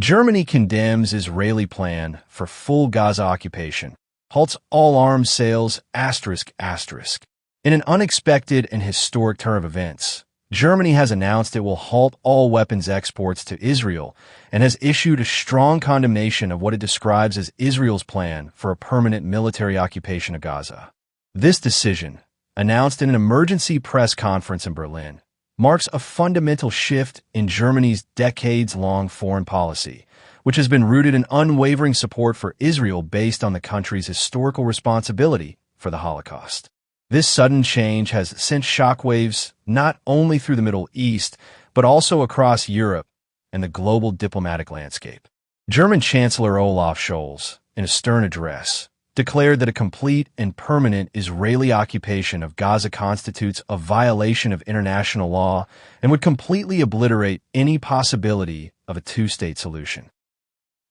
Germany condemns Israeli plan for full Gaza occupation. Halts all arms sales, ***. In an unexpected and historic turn of events, Germany has announced it will halt all weapons exports to Israel and has issued a strong condemnation of what it describes as Israel's plan for a permanent military occupation of Gaza. This decision, announced in an emergency press conference in Berlin, marks a fundamental shift in Germany's decades-long foreign policy, which has been rooted in unwavering support for Israel based on the country's historical responsibility for the Holocaust. This sudden change has sent shockwaves not only through the Middle East, but also across Europe and the global diplomatic landscape. German Chancellor Olaf Scholz, in a stern address, declared that a complete and permanent Israeli occupation of Gaza constitutes a violation of international law and would completely obliterate any possibility of a two-state solution.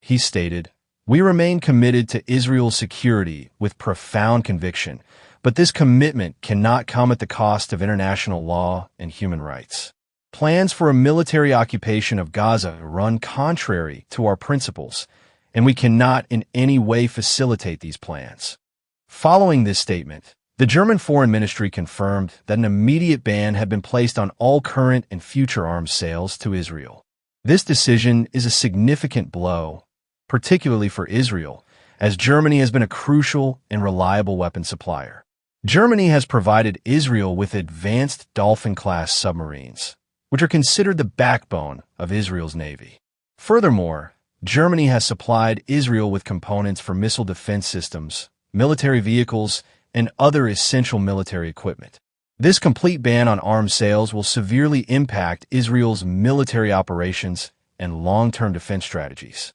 He stated, "We remain committed to Israel's security with profound conviction, but this commitment cannot come at the cost of international law and human rights. Plans for a military occupation of Gaza run contrary to our principles, and we cannot in any way facilitate these plans." Following this statement, the German Foreign Ministry confirmed that an immediate ban had been placed on all current and future arms sales to Israel. This decision is a significant blow, particularly for Israel, as Germany has been a crucial and reliable weapon supplier. Germany has provided Israel with advanced Dolphin-class submarines, which are considered the backbone of Israel's navy. Furthermore, Germany has supplied Israel with components for missile defense systems, military vehicles, and other essential military equipment. This complete ban on arms sales will severely impact Israel's military operations and long-term defense strategies.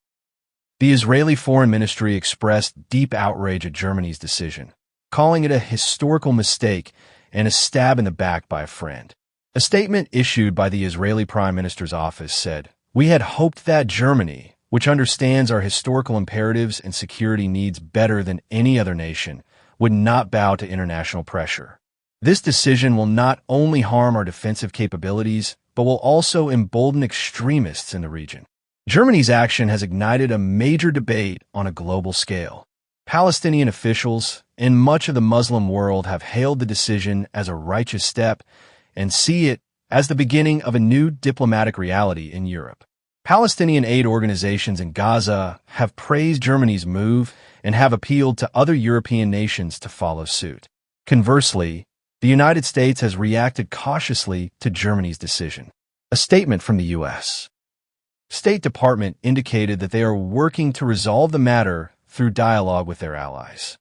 The Israeli Foreign Ministry expressed deep outrage at Germany's decision, calling it a historical mistake and a stab in the back by a friend. A statement issued by the Israeli Prime Minister's office said, "We had hoped that Germany, which understands our historical imperatives and security needs better than any other nation, would not bow to international pressure. This decision will not only harm our defensive capabilities, but will also embolden extremists in the region." Germany's action has ignited a major debate on a global scale. Palestinian officials and much of the Muslim world have hailed the decision as a righteous step and see it as the beginning of a new diplomatic reality in Europe. Palestinian aid organizations in Gaza have praised Germany's move and have appealed to other European nations to follow suit. Conversely, the United States has reacted cautiously to Germany's decision. A statement from the U.S. State Department indicated that they are working to resolve the matter through dialogue with their allies.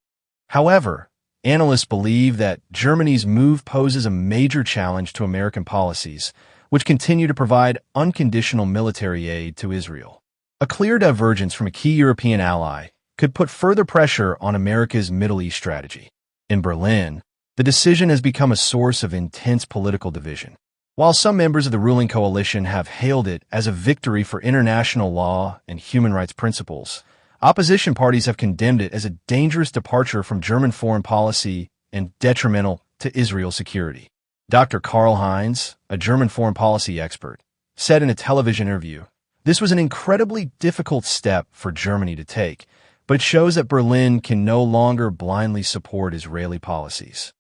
However, analysts believe that Germany's move poses a major challenge to American policies, which continue to provide unconditional military aid to Israel. A clear divergence from a key European ally could put further pressure on America's Middle East strategy. In Berlin, the decision has become a source of intense political division. While some members of the ruling coalition have hailed it as a victory for international law and human rights principles, opposition parties have condemned it as a dangerous departure from German foreign policy and detrimental to Israel's security. Dr. Karl Heinz, a German foreign policy expert, said in a television interview, "This was an incredibly difficult step for Germany to take, but it shows that Berlin can no longer blindly support Israeli policies."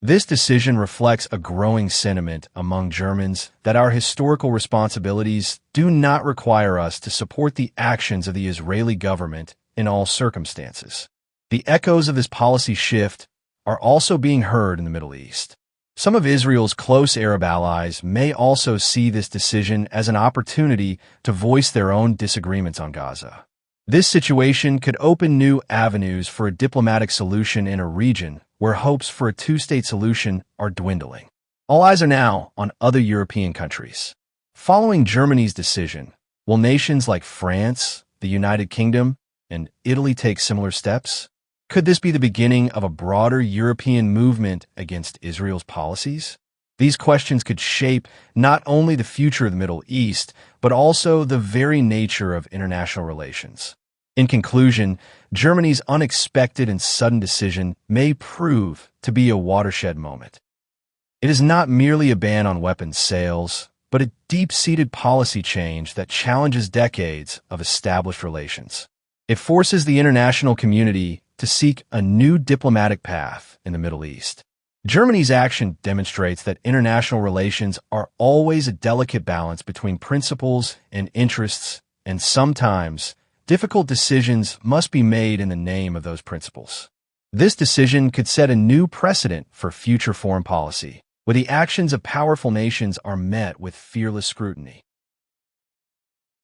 This decision reflects a growing sentiment among Germans that our historical responsibilities do not require us to support the actions of the Israeli government in all circumstances. The echoes of this policy shift are also being heard in the Middle East. Some of Israel's close Arab allies may also see this decision as an opportunity to voice their own disagreements on Gaza. This situation could open new avenues for a diplomatic solution in a region where hopes for a two-state solution are dwindling. All eyes are now on other European countries. Following Germany's decision, will nations like France, the United Kingdom, and Italy take similar steps? Could this be the beginning of a broader European movement against Israel's policies? These questions could shape not only the future of the Middle East, but also the very nature of international relations. In conclusion, Germany's unexpected and sudden decision may prove to be a watershed moment. It is not merely a ban on weapons sales, but a deep-seated policy change that challenges decades of established relations. It forces the international community to seek a new diplomatic path in the Middle East. Germany's action demonstrates that international relations are always a delicate balance between principles and interests, and sometimes difficult decisions must be made in the name of those principles. This decision could set a new precedent for future foreign policy, where the actions of powerful nations are met with fearless scrutiny.